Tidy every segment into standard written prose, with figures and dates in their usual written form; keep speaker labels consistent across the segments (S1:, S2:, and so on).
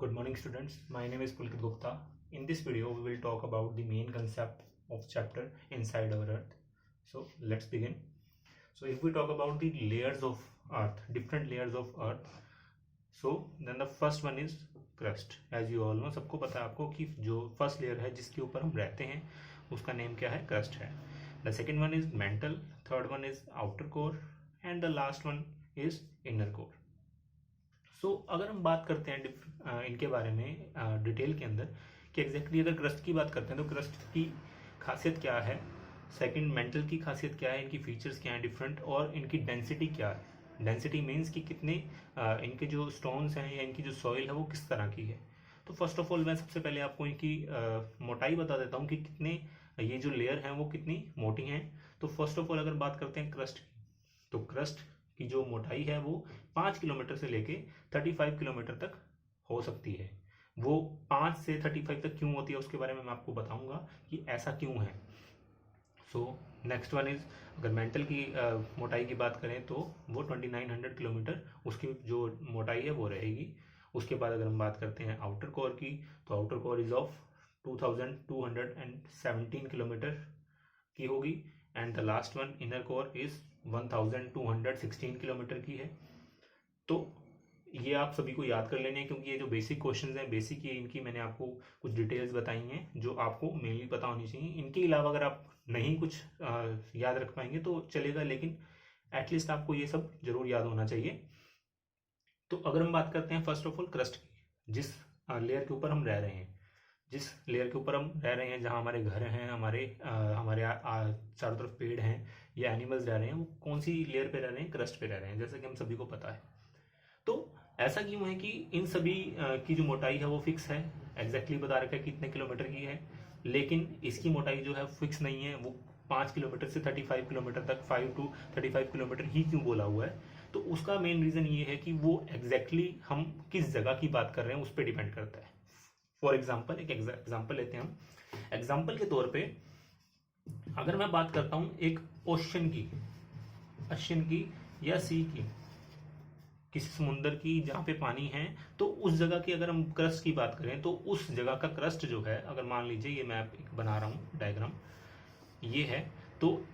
S1: Good morning students, my name is Pulkit Gupta. In this video we will talk about the main concept of chapter Inside Our Earth. So let's begin. So if we talk about the layers of earth, different layers of earth, so then the first one is crust. As you all know, सबको पता है आपको कि जो first layer है जिसके ऊपर हम रहते हैं उसका नेम क्या है, crust है. The second one is mantle, third one is outer core and the last one is inner core. सो अगर हम बात करते हैं इनके बारे में डिटेल के अंदर कि एग्जैक्टली अगर क्रस्ट की बात करते हैं तो क्रस्ट की खासियत क्या है, सेकंड मेंटल की खासियत क्या है, इनकी फीचर्स क्या हैं डिफरेंट, और इनकी डेंसिटी क्या है. डेंसिटी मीन्स कि कितने इनके जो स्टोन्स हैं या इनकी जो सॉइल है वो किस तरह की है. तो फर्स्ट ऑफ ऑल मैं सबसे पहले आपको इनकी मोटाई बता देता हूँ कि कितने ये जो लेयर हैं वो कितनी मोटी हैं. तो फर्स्ट ऑफ ऑल अगर बात करते हैं क्रस्ट की, तो क्रस्ट की जो मोटाई है वो 5 किलोमीटर से लेके 35 किलोमीटर तक हो सकती है. वो 5 से 35 तक क्यों होती है उसके बारे में मैं आपको बताऊंगा कि ऐसा क्यों है. सो नेक्स्ट वन इज, अगर मेंटल की मोटाई की बात करें तो वो 2900 किलोमीटर उसकी जो मोटाई है वो रहेगी. उसके बाद अगर हम बात करते हैं आउटर कोर की, तो outer core is of 2217 kilometre की होगी and the last one inner core is 1216 kilometre की है. तो ये आप सभी को याद कर लेने हैं क्योंकि ये जो बेसिक क्वेश्चंस हैं, बेसिक ये इनकी मैंने आपको कुछ डिटेल्स बताई हैं जो आपको मेनली पता होनी चाहिए. इनके अलावा अगर आप नहीं कुछ याद रख पाएंगे तो चलेगा, लेकिन एटलीस्ट आपको ये सब जरूर याद होना चाहिए. तो अगर हम बात करते हैं फर्स्ट ऑफ ऑल क्रस्ट की, जिस लेयर के ऊपर हम रह रहे हैं, जिस लेयर के ऊपर हम रह रहे हैं, जहाँ हमारे घर हैं, हमारे चारों तरफ पेड़ हैं या एनिमल्स रह रहे हैं, वो कौन सी लेयर पे रह रहे हैं, क्रस्ट पे रह रहे हैं, जैसा कि हम सभी को पता है. तो ऐसा क्यों है कि इन सभी की जो मोटाई है वो फिक्स है, एग्जैक्टली बता रखा है कितने किलोमीटर की है, लेकिन इसकी मोटाई जो है फिक्स नहीं है. वो 5 किलोमीटर से 35 किलोमीटर तक, 5 to 35 किलोमीटर ही क्यों बोला हुआ है, तो उसका मेन रीजन ये है कि वो एग्जैक्टली हम किस जगह की बात कर रहे हैं उस पर डिपेंड करता है. फॉर एग्जाम्पल, एक एग्जाम्पल लेते हैं हम. एग्जाम्पल के तौर पे अगर मैं बात करता हूं एक ओशन की या सी की, किसी समुद्र की जहां पे पानी है, तो उस जगह की अगर हम क्रस्ट की बात करें तो उस जगह का क्रस्ट जो है, अगर मान लीजिए ये मैं बना रहा हूं डायग्राम, ये है, तो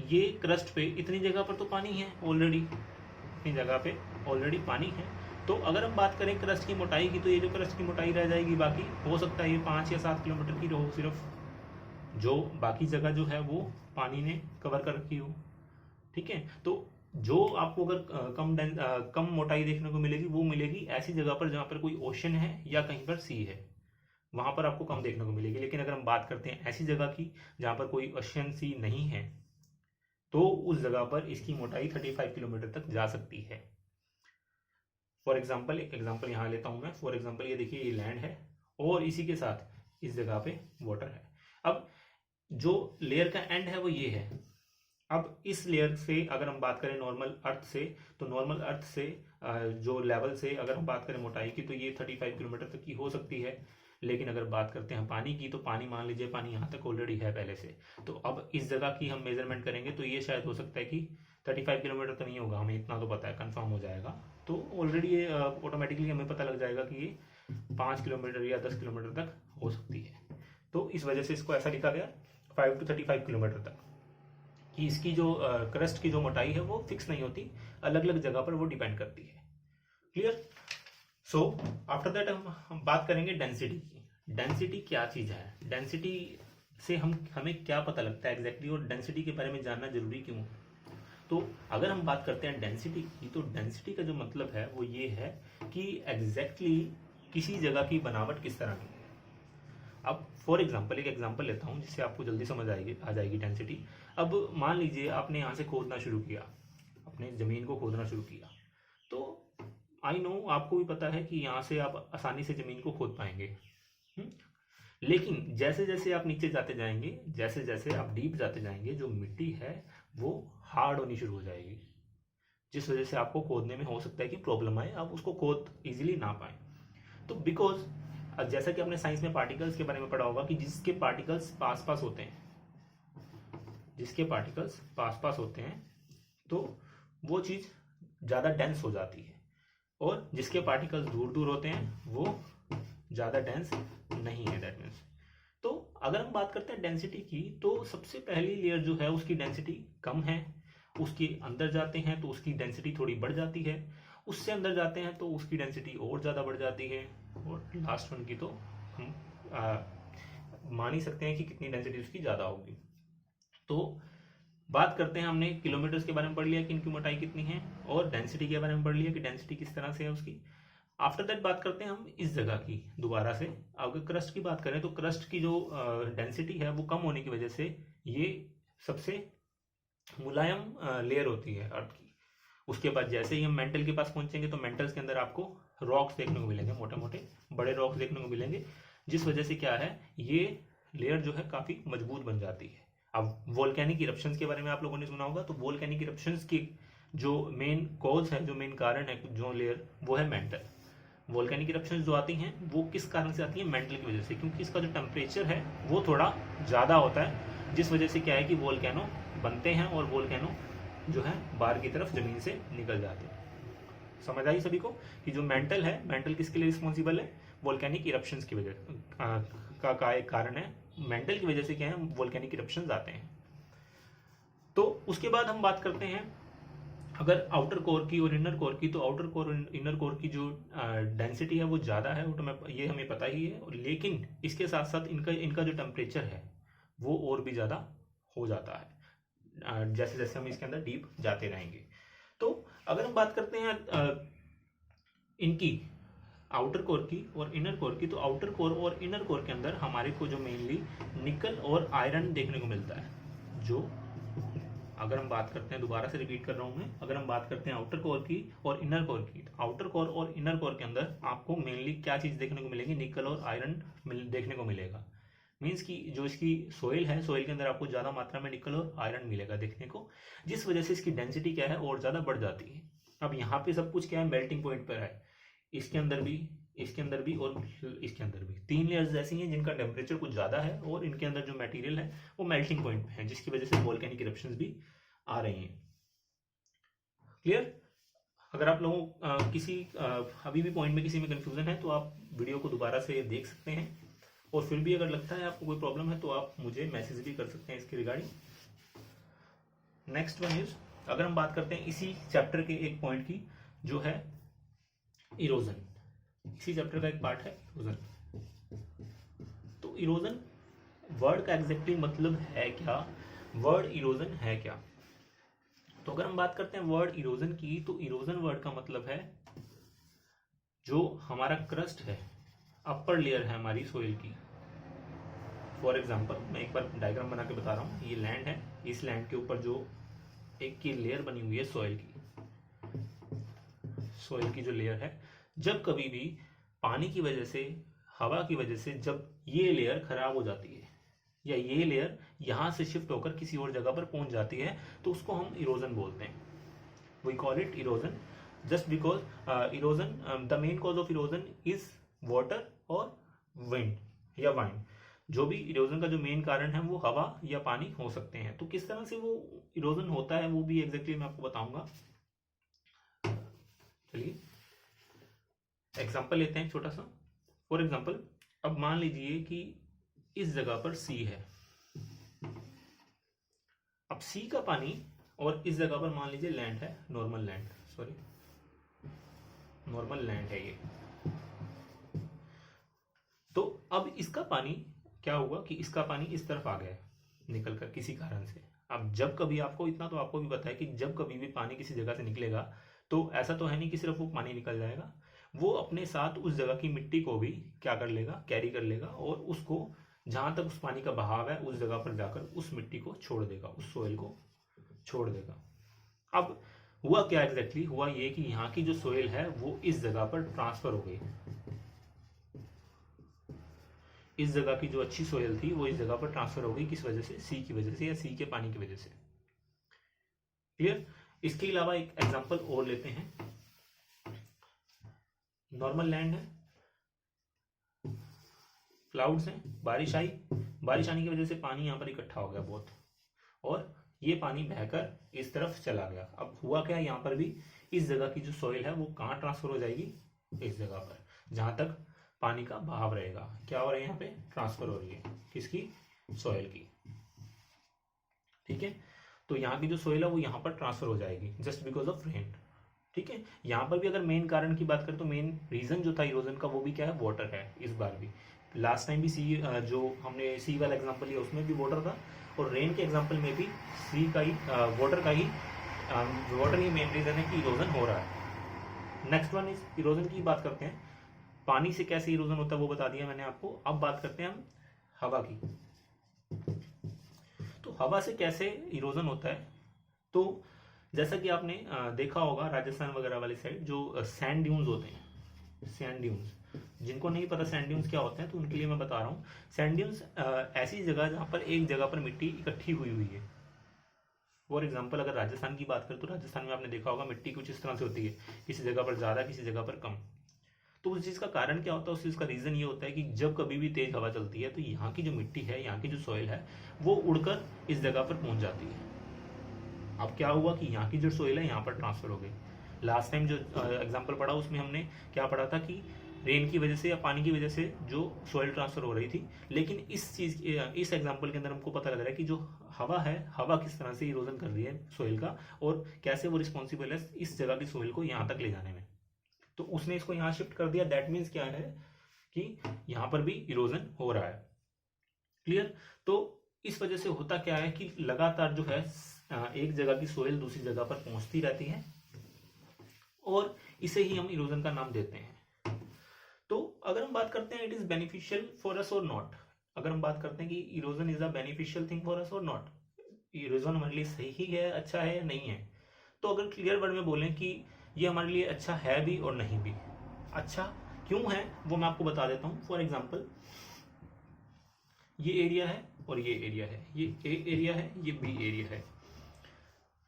S1: ये क्रस्ट पे इतनी जगह पर तो पानी है ऑलरेडी, इतनी जगह पे ऑलरेडी पानी है. तो अगर हम बात करें क्रस्ट की मोटाई की, तो ये जो क्रस्ट की मोटाई रह जाएगी, बाकी हो सकता है ये 5 या 7 किलोमीटर की रहो सिर्फ, जो बाकी जगह जो है वो पानी ने कवर कर रखी हो. ठीक है, तो जो आपको अगर कम मोटाई देखने को मिलेगी वो मिलेगी ऐसी जगह पर जहां पर कोई ओशन है या कहीं पर सी है, वहां पर आपको कम देखने को मिलेगी. लेकिन अगर हम बात करते हैं ऐसी जगह की जहां पर कोई ओशन सी नहीं है, तो उस जगह पर इसकी मोटाई 35 किलोमीटर तक जा सकती है. फॉर एग्जाम्पल, एक एग्जाम्पल यहाँ लेता हूं मैं. फॉर एग्जाम्पल ये देखिए, ये लैंड है और इसी के साथ इस जगह पे वाटर है. अब जो लेयर का एंड है वो ये है. अब इस लेयर से अगर हम बात करें नॉर्मल अर्थ से, तो नॉर्मल अर्थ से जो लेवल से अगर हम बात करें मोटाई की, तो ये 35 किलोमीटर तक की हो सकती है. लेकिन अगर बात करते हैं पानी की, तो पानी मान लीजिए पानी यहाँ तक ऑलरेडी है पहले से, तो अब इस जगह की हम मेजरमेंट करेंगे तो ये शायद हो सकता है कि 35 किलोमीटर तो नहीं होगा, हमें इतना तो पता है, कंफर्म हो जाएगा. तो ऑलरेडी ये ऑटोमेटिकली हमें पता लग जाएगा कि ये 5 किलोमीटर या 10 किलोमीटर तक हो सकती है. तो इस वजह से इसको ऐसा लिखा गया 5 to 35 किलोमीटर तक, कि इसकी जो क्रस्ट की जो मोटाई है वो फिक्स नहीं होती, अलग अलग जगह पर वो डिपेंड करती है. क्लियर. सो आफ्टर दैट हम बात करेंगे डेंसिटी की. डेंसिटी क्या चीज है, डेंसिटी से हमें क्या पता लगता है एग्जैक्टली, और डेंसिटी के बारे में जानना जरूरी क्यों है. तो अगर हम बात करते हैं डेंसिटी की, तो डेंसिटी का जो मतलब है वो ये है कि एग्जैक्टली किसी जगह की बनावट किस तरह की है. अब फॉर एग्जाम्पल, एक एग्जाम्पल लेता हूं जिससे आपको जल्दी समझ आ जाएगी डेंसिटी. अब मान लीजिए आपने यहाँ से खोदना शुरू किया, अपने जमीन को खोदना शुरू किया, तो आई नो आपको भी पता है कि यहाँ से आप आसानी से जमीन को खोद पाएंगे. लेकिन जैसे जैसे आप नीचे जाते जाएंगे, जैसे जैसे आप डीप जाते जाएंगे, जो मिट्टी है वो हार्ड होनी शुरू हो जाएगी, जिस वजह से आपको खोदने में हो सकता है कि प्रॉब्लम आए, आप उसको खोद इजीली ना पाए. तो बिकॉज जैसा कि आपने साइंस में पार्टिकल्स के बारे में पढ़ा होगा कि जिसके पार्टिकल्स पास पास होते हैं, जिसके पार्टिकल्स पास पास होते हैं तो वो चीज ज्यादा डेंस हो जाती है, और जिसके पार्टिकल्स दूर दूर होते हैं वो ज़्यादा डेंस नहीं है, दैट मीन्स। तो अगर हम बात करते हैं डेंसिटी की, तो सबसे पहली लेयर जो है उसकी डेंसिटी कम है, उसके अंदर जाते हैं तो उसकी डेंसिटी थोड़ी बढ़ जाती है, उससे अंदर जाते हैं तो उसकी डेंसिटी और ज़्यादा बढ़ जाती है, और लास्ट वन की तो हम मान ही सकते हैं कि कितनी डेंसिटी उसकी ज़्यादा होगी। तो बात करते हैं, हमने किलोमीटर्स के बारे में पढ़ लिया कि इनकी मोटाई कितनी है, और डेंसिटी के बारे में पढ़ लिया कि डेंसिटी किस तरह से है उसकी। आफ्टर दैट बात करते हैं हम इस जगह की दोबारा से। अगर क्रस्ट की बात करें तो क्रस्ट की जो डेंसिटी है वो कम होने की वजह से ये सबसे मुलायम लेयर होती है अर्थ की। उसके बाद जैसे ही हम मेंटल के पास पहुंचेंगे तो मेंटल्स के अंदर आपको रॉक्स देखने को मिलेंगे, मोटे मोटे बड़े रॉक्स देखने को मिलेंगे, जिस वजह से क्या है, ये लेयर जो है काफ़ी मजबूत बन जाती है। अब वोल्केनिक इरप्शंस के बारे में आप लोगों ने सुना होगा, तो वोल्केनिक इरप्शंस की जो मेन कॉज है, जो मेन कारण है जो लेयर, वो है मेंटल। वोल्केनिक इरप्शंस जो आती हैं वो किस कारण से आती हैं, मेंटल की वजह से, क्योंकि इसका जो टेम्परेचर है वो थोड़ा ज़्यादा होता है, जिस वजह से क्या है कि वोल्केनो बनते हैं और वोल्केनो जो है बाहर की तरफ जमीन से निकल जाते हैं। समझ आई सभी को कि जो मेंटल है, मेंटल किसके लिए रिस्पॉन्सिबल है, वोल्केनिक इरप्शंस की वजह का एक कारण है। मेंटल की वजह से क्या है, वोल्केनिक इरप्शंस आते हैं। तो उसके बाद हम बात करते हैं अगर आउटर कोर की और इनर कोर की, तो आउटर कोर और इनर कोर की जो डेंसिटी है वो ज़्यादा है, वो ये हमें पता ही है, लेकिन इसके साथ साथ इनका जो टेम्परेचर है वो और भी ज़्यादा हो जाता है जैसे जैसे हम इसके अंदर डीप जाते रहेंगे। तो अगर हम बात करते हैं इनकी आउटर कोर की और इनर कोर की, तो आउटर कोर और इनर कोर के अंदर हमारे को जो मेनली निकल और आयरन देखने को मिलता है। जो अगर हम बात करते हैं, दोबारा से रिपीट कर रहा हूं मैं, अगर हम बात करते हैं आउटर कोर की और इनर कोर की, तो आउटर कोर और इनर कोर के अंदर आपको मेनली क्या चीज़ देखने को मिलेगी, निकल और आयरन देखने को मिलेगा। मीन्स कि जो इसकी सोइल है, सोइल के अंदर आपको ज़्यादा मात्रा में निकल और आयरन मिलेगा देखने को, जिस वजह से इसकी डेंसिटी क्या है और ज़्यादा बढ़ जाती है। अब यहाँ पे सब कुछ क्या है, मेल्टिंग पॉइंट पर है, इसके अंदर भी, इसके अंदर भी और इसके अंदर भी तीन लेयर्स ऐसी हैं जिनका टेम्परेचर कुछ ज़्यादा है, और इनके अंदर जो मटेरियल है वो मेल्टिंग पॉइंट पे है, जिसकी वजह से वोल्केनिक इरप्शंस भी आ रही हैं। क्लियर? अगर आप लोगों किसी अभी भी पॉइंट में किसी में कंफ्यूजन है तो आप वीडियो को दोबारा से देख सकते हैं, और फिर भी अगर लगता है आपको कोई प्रॉब्लम है तो आप मुझे मैसेज भी कर सकते हैं इसके रिगार्डिंग। नेक्स्ट वन इज, अगर हम बात करते हैं इसी चैप्टर के एक पॉइंट की, जो है इरोजन। इसी चैप्टर का एक पार्ट है इरोजन। तो इरोजन वर्ड का एग्जैक्टली मतलब है क्या, वर्ड इरोजन है क्या? तो अगर हम बात करते हैं वर्ड इरोजन की, तो इरोजन वर्ड का मतलब है जो हमारा क्रस्ट है, अपर लेयर है हमारी सोइल की। फॉर एग्जाम्पल मैं एक बार डायग्राम बना के बता रहा हूँ, ये लैंड है, इस लैंड के ऊपर जो एक की लेयर बनी हुई है सोइल की, सोइल की जो लेयर है, जब कभी भी पानी की वजह से, हवा की वजह से जब ये लेयर खराब हो जाती है, या ये लेयर यहाँ से शिफ्ट होकर किसी और जगह पर पहुंच जाती है, तो उसको हम इरोजन बोलते हैं। We call it erosion just because erosion, the main cause of erosion is water और विंड या वाइन। जो भी इरोजन का जो मेन कारण है वो हवा या पानी हो सकते हैं। तो किस तरह से वो इरोजन होता है वो भी एग्जैक्टली मैं आपको बताऊंगा। चलिए एग्जाम्पल लेते हैं छोटा सा। फॉर एग्जाम्पल, अब मान लीजिए कि इस जगह पर सी है, अब सी का पानी, और इस जगह पर मान लीजिए लैंड है, normal land, sorry normal land है ये। तो अब इसका पानी क्या हुआ कि इसका पानी इस तरफ आ गया निकल कर किसी कारण से। अब जब कभी, आपको इतना तो आपको भी पता है कि जब कभी भी पानी किसी जगह से निकलेगा तो ऐसा तो है नहीं कि सिर्फ वो पानी निकल जाएगा, वो अपने साथ उस जगह की मिट्टी को भी क्या कर लेगा, कैरी कर लेगा, और उसको जहां तक उस पानी का बहाव है उस जगह पर जाकर उस मिट्टी को छोड़ देगा, उस सोइल को छोड़ देगा। अब हुआ क्या एग्जैक्टली, हुआ ये कि यहाँ की जो सोइल है वो इस जगह पर ट्रांसफर हो गई, इस जगह की जो अच्छी सोइल थी वो इस जगह पर ट्रांसफर हो गई, किस वजह से, सी की वजह से, या सी के पानी की वजह से। क्लियर? इसके अलावा एक एग्जांपल और लेते हैं। नॉर्मल लैंड है, क्लाउड्स हैं, बारिश आई, बारिश आने की वजह से पानी यहाँ पर इकट्ठा हो गया बहुत, और ये पानी बहकर इस तरफ चला गया। अब हुआ क्या, यहाँ पर भी इस जगह की जो सॉइल है वो कहाँ ट्रांसफर हो जाएगी, इस जगह पर, जहां तक पानी का बहाव रहेगा। क्या हो रहा है यहाँ पे, ट्रांसफर हो रही है, किसकी, सॉइल की। ठीक है, तो यहाँ की जो सॉइल है वो यहाँ पर ट्रांसफर हो जाएगी जस्ट बिकॉज ऑफ रेन। ठीक है, यहाँ पर भी अगर मेन कारण की बात करें तो मेन रीजन जो था इरोजन का वो भी क्या है, वाटर है। इस बार भी, लास्ट टाइम भी सी जो हमने सी वाला एग्जांपल लिया उसमें भी वाटर था, और रेन के एग्जांपल में भी सी का ही वाटर का ही वाटर ही मेन रीजन है कि इरोजन हो रहा है। नेक्स्ट वन इज इरोजन की बात करते हैं। पानी से कैसे इरोजन होता है वो बता दिया मैंने आपको। अब बात करते हैं हम हवा की। तो हवा से कैसे इरोजन होता है, तो जैसा कि आपने देखा होगा राजस्थान वगैरह वाली साइड जो सैंड ड्यून्स होते हैं, सैंड ड्यून्स, जिनको नहीं पता सैंड ड्यून्स क्या होते हैं तो उनके लिए मैं बता रहा हूँ। सैंड ड्यून्स ऐसी जगह जहाँ पर एक जगह पर मिट्टी इकट्ठी हुई हुई है। फॉर एग्जाम्पल अगर राजस्थान की बात करें तो राजस्थान में आपने देखा होगा मिट्टी कुछ इस तरह से होती है, किसी जगह पर ज़्यादा किसी जगह पर कम। तो उस चीज़ का कारण क्या होता है, उस चीज़ का रीज़न ये होता है कि जब कभी भी तेज हवा चलती है तो यहाँ की जो मिट्टी है, यहाँ की जो सॉइल है, वो उड़कर इस जगह पर पहुँच जाती है। अब क्या हुआ कि यहाँ की जो सॉइल है यहाँ पर ट्रांसफर हो गई। लास्ट टाइम जो एग्जांपल पढ़ा उसमें हमने क्या पढ़ा था कि रेन की वजह से या पानी की वजह से जो सॉइल ट्रांसफर हो रही थी, लेकिन इस एग्जांपल के अंदर हमको पता लग रहा है कि जो हवा है, हवा किस तरह से इरोजन कर रही है सॉइल का, और कैसे वो रिस्पॉन्सिबल है इस जगह की सॉइल को यहाँ तक ले जाने में। तो उसने इसको यहाँ शिफ्ट कर दिया। दैट मीन्स क्या है कि यहाँ पर भी इरोजन हो रहा है। क्लियर। तो इस वजह से होता क्या है कि लगातार जो है एक जगह की सोइल दूसरी जगह पर पहुंचती रहती है, और इसे ही हम इरोजन का नाम देते हैं। तो अगर हम बात करते हैं it is beneficial for us और नॉट, अगर हम बात करते हैं कि erosion is a beneficial thing for us और नॉट, इरोजन हमारे लिए सही है, अच्छा है या नहीं है, तो अगर क्लियर वर्ड में बोलें कि ये हमारे लिए अच्छा है भी और नहीं भी। अच्छा क्यों है वो मैं आपको बता देता हूँ। फॉर एग्जाम्पल ये एरिया है और ये एरिया है, ये ए एरिया है, ये बी एरिया है।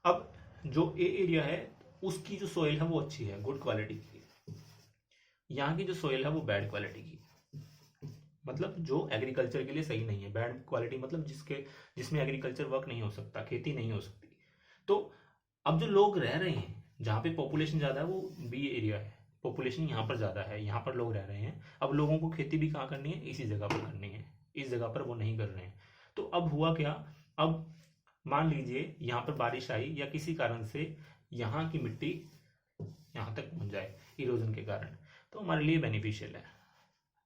S1: अब जो ए एरिया है उसकी जो सोइल है वो अच्छी है, गुड क्वालिटी की। यहाँ की जो सोइल है वो बैड क्वालिटी की, मतलब जो एग्रीकल्चर के लिए सही नहीं है। बैड क्वालिटी मतलब जिसमें एग्रीकल्चर वर्क नहीं हो सकता, खेती नहीं हो सकती। तो अब जो लोग रह रहे हैं जहाँ पे पॉपुलेशन ज़्यादा है वो बी एरिया है, पॉपुलेशन यहाँ पर ज़्यादा है, यहाँ पर लोग रह रहे हैं। अब लोगों को खेती भी कहाँ करनी है, इसी जगह पर करनी है, इस जगह पर वो नहीं कर रहे हैं। तो अब हुआ क्या, अब मान लीजिए यहाँ पर बारिश आई या किसी कारण से यहाँ की मिट्टी यहाँ तक पहुँच जाए इरोजन के कारण, तो हमारे लिए बेनिफिशियल है,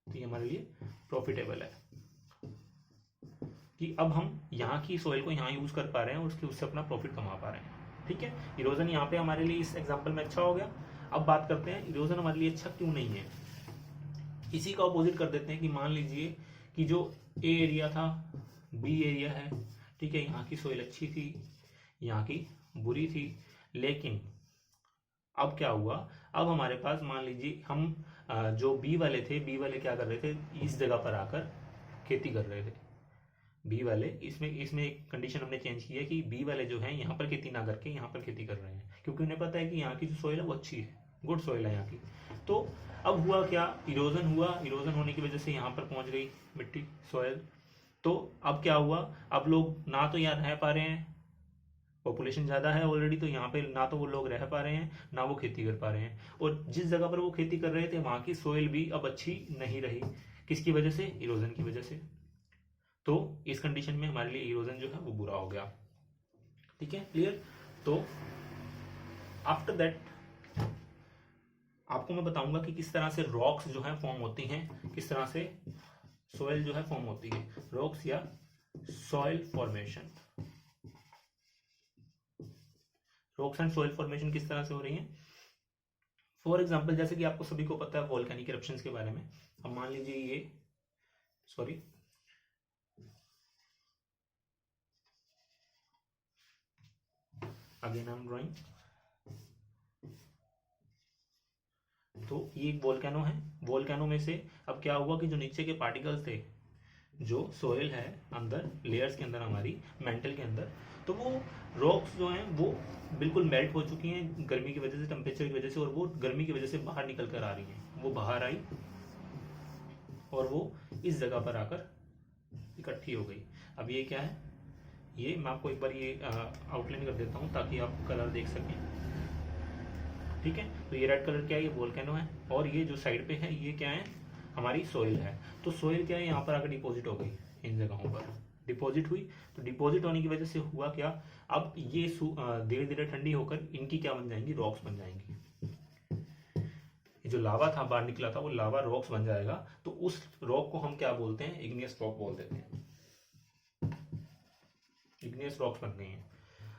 S1: तो ये हमारे लिए प्रॉफिटेबल है कि अब हम यहाँ की सोइल को यहाँ यूज कर पा रहे हैं और उससे अपना प्रॉफिट कमा पा रहे हैं। ठीक है, इरोजन यहाँ पे हमारे लिए इस एग्जाम्पल में अच्छा हो गया। अब बात करते हैं इरोजन हमारे लिए अच्छा क्यों नहीं है। इसी का अपोजिट कर देते हैं कि मान लीजिए कि जो ए एरिया था बी एरिया है, ठीक है, यहाँ की सोइल अच्छी थी, यहाँ की बुरी थी, लेकिन अब क्या हुआ, अब हमारे पास मान लीजिए हम जो बी वाले थे, बी वाले क्या कर रहे थे, इस जगह पर आकर खेती कर रहे थे। बी वाले इसमें एक कंडीशन हमने चेंज की है कि बी वाले जो हैं यहाँ पर खेती ना करके यहाँ पर खेती कर रहे हैं, क्योंकि उन्हें पता है कि यहाँ की जो सोइल है वो अच्छी है, गुड सोइल है यहाँ की। तो अब हुआ क्या, इरोजन हुआ, इरोजन होने की वजह से यहाँ पर पहुँच गई मिट्टी, सोइल। तो अब क्या हुआ, अब लोग ना तो यहाँ रह पा रहे हैं, पॉपुलेशन ज़्यादा है ऑलरेडी, तो यहाँ पे ना तो वो लोग रह पा रहे हैं ना वो खेती कर पा रहे हैं, और जिस जगह पर वो खेती कर रहे थे वहाँ की सोइल भी अब अच्छी नहीं रही। किसकी वजह से, इरोजन की वजह से। तो इस कंडीशन में हमारे लिए इरोजन जो है वो बुरा हो गया। ठीक है, क्लियर। तो आफ्टर दैट आपको मैं बताऊंगा कि किस तरह से रॉक्स जो है फॉर्म होती हैं, किस तरह से सोइल जो है फॉर्म होती है, रॉक्स या soil formation. Rocks and soil formation किस तरह से हो रही है। फॉर एग्जाम्पल जैसे कि आपको सभी को पता है वोल्केनिक इरप्शंस के बारे में। अब मान लीजिए ये sorry again I am drawing, तो ये एक वोल्केनो है। वोल्केनो में से अब क्या हुआ कि जो नीचे के पार्टिकल्स थे, जो सोइल है अंदर लेयर्स के अंदर, हमारी मेंटल के अंदर, तो वो रॉक्स जो हैं वो बिल्कुल मेल्ट हो चुकी हैं गर्मी की वजह से, टेम्परेचर की वजह से, और वो गर्मी की वजह से बाहर निकल कर आ रही हैं। वो बाहर आई और वो इस जगह पर आकर इकट्ठी हो गई। अब ये क्या है, ये मैं आपको एक बार ये आउटलाइन कर देता हूँ ताकि आप कलर देख सकें। ठीक है, तो ये रेड कलर क्या है, ये वोल्केनो है, और ये जो साइड पे है ये क्या है, हमारी सोइल है। तो सोइल क्या है, यहाँ पर आकर डिपॉजिट हो गई, इन जगहों पर डिपॉजिट हुई। तो डिपॉजिट होने की वजह से हुआ क्या, अब ये धीरे धीरे ठंडी होकर इनकी क्या बन जाएंगी, रॉक्स बन जाएंगी। जो लावा था बाहर निकला था वो लावा रॉक्स बन जाएगा। तो उस रॉक को हम क्या बोलते हैं, इग्नियस रॉक बोल देते हैं। इग्नियस रॉक्स बन गई हैं।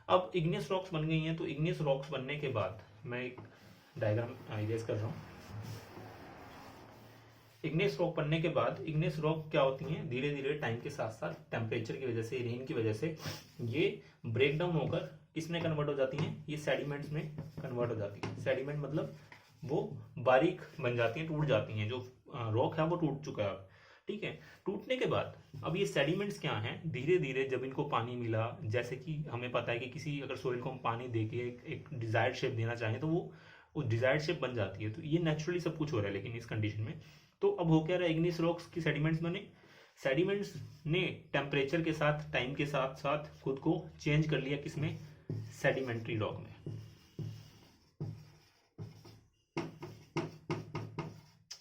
S1: अब इग्नियस रॉक्स बन गई हैं, तो इग्नियस रॉक्स बनने के बाद मैं एक डायग्राम इरेज कर रहा हूं। इग्नियस रॉक बनने के बाद इग्नियस रॉक क्या होती हैं, धीरे धीरे टाइम के साथ साथ टेम्परेचर की वजह से, रेन की वजह से ये ब्रेक डाउन होकर किसमें कन्वर्ट हो जाती हैं, ये सेडिमेंट्स में कन्वर्ट हो जाती है। सेडिमेंट मतलब वो बारीक बन जाती हैं, टूट जाती हैं। जो रॉक है वो टूट चुका है अब, ठीक है। टूटने के बाद अब ये सेडिमेंट्स क्या हैं, धीरे धीरे जब इनको पानी मिला, जैसे कि हमें पता है कि किसी अगर सोइल को हम पानी देके एक डिजायर्ड शेप देना चाहें तो वो डिजायर्ड शेप बन जाती है। तो ये नेचुरली सब कुछ हो रहा है लेकिन इस कंडीशन में। तो अब हो क्या रहा है, इग्नियस रॉक्स की सेडिमेंट्स बने। सेडिमेंट्स ने टेम्परेचर के साथ, टाइम के साथ साथ खुद को चेंज कर लिया, किसमें, सेडिमेंट्री रॉक में।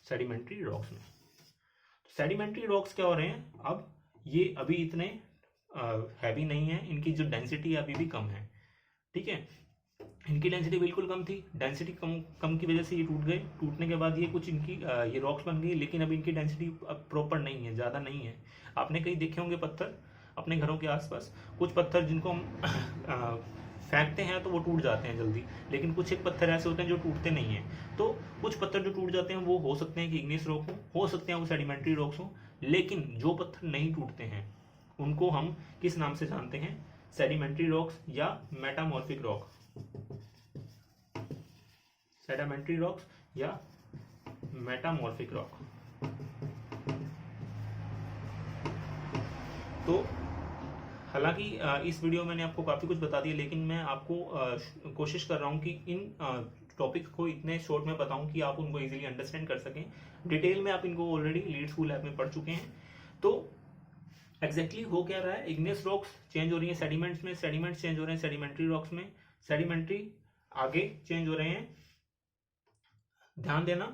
S1: सेडिमेंट्री रॉक्स में। सेडिमेंट्री रॉक्स क्या हो रहे हैं, अब ये अभी इतने हैवी नहीं है, इनकी जो डेंसिटी है अभी भी कम है, ठीक है। इनकी डेंसिटी बिल्कुल कम थी, डेंसिटी कम की वजह से ये टूट गए। टूटने के बाद ये कुछ इनकी ये रॉक्स बन गई, लेकिन अब इनकी डेंसिटी अब प्रॉपर नहीं है, ज़्यादा नहीं है। आपने कहीं देखे होंगे पत्थर अपने घरों के आसपास, कुछ पत्थर जिनको हम फेंकते हैं तो वो टूट जाते हैं जल्दी, लेकिन कुछ एक पत्थर ऐसे होते हैं जो टूटते नहीं हैं। तो कुछ पत्थर जो टूट जाते हैं वो हो सकते हैं कि इग्नियस रॉक हो सकते हैं वो सेडिमेंट्री रॉक्स हो, लेकिन जो पत्थर नहीं टूटते हैं उनको हम किस नाम से जानते हैं, सेडिमेंट्री रॉक्स या मेटामॉर्फिक रॉक। सेडिमेंट्री रॉक्स या मेटामॉर्फिक रॉक। तो हालांकि इस वीडियो में मैंने आपको काफ़ी कुछ बता दिया, लेकिन मैं आपको कोशिश कर रहा हूं कि इन टॉपिक को इतने शॉर्ट में बताऊं कि आप उनको इजीली अंडरस्टैंड कर सकें। डिटेल में आप इनको ऑलरेडी लीड स्कूल ऐप में पढ़ चुके हैं। तो एग्जैक्टली हो क्या रहा है, इग्नियस रॉक्स चेंज हो रही है सेडिमेंट्स में, सेडिमेंट्स चेंज हो रहे हैं सेडिमेंट्री रॉक्स में, सेडिमेंट्री आगे चेंज हो रहे हैं। ध्यान देना,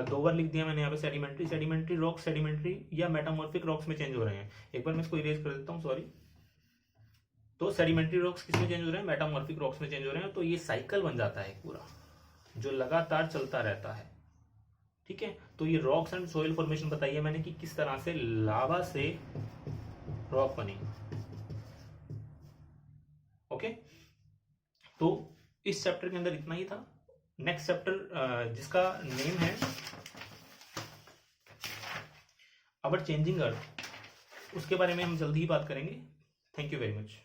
S1: दो बार लिख दिया मैंने यहाँ पे सेडिमेंट्री, सेडिमेंट्री रॉक्स, सेडिमेंट्री या मेटामॉर्फिक रॉक्स में चेंज हो रहे हैं। एक बार मैं इसको इरेज कर देता हूँ, सॉरी। तो सेडिमेंट्री रॉक्स किसमें चेंज हो रहे हैं, मेटामॉर्फिक रॉक्स में चेंज हो रहे हैं। तो ये साइकिल बन जाता है पूरा, जो लगातार चलता रहता है, ठीक है। तो ये रॉक्स एंड सोइल फॉर्मेशन बताइए मैंने कि किस तरह से लावा से रॉक बनी, ओके। तो इस चैप्टर के अंदर इतना ही था। नेक्स्ट चैप्टर जिसका नेम है अवर चेंजिंग अर्थ, उसके बारे में हम जल्दी ही बात करेंगे। Thank you very much.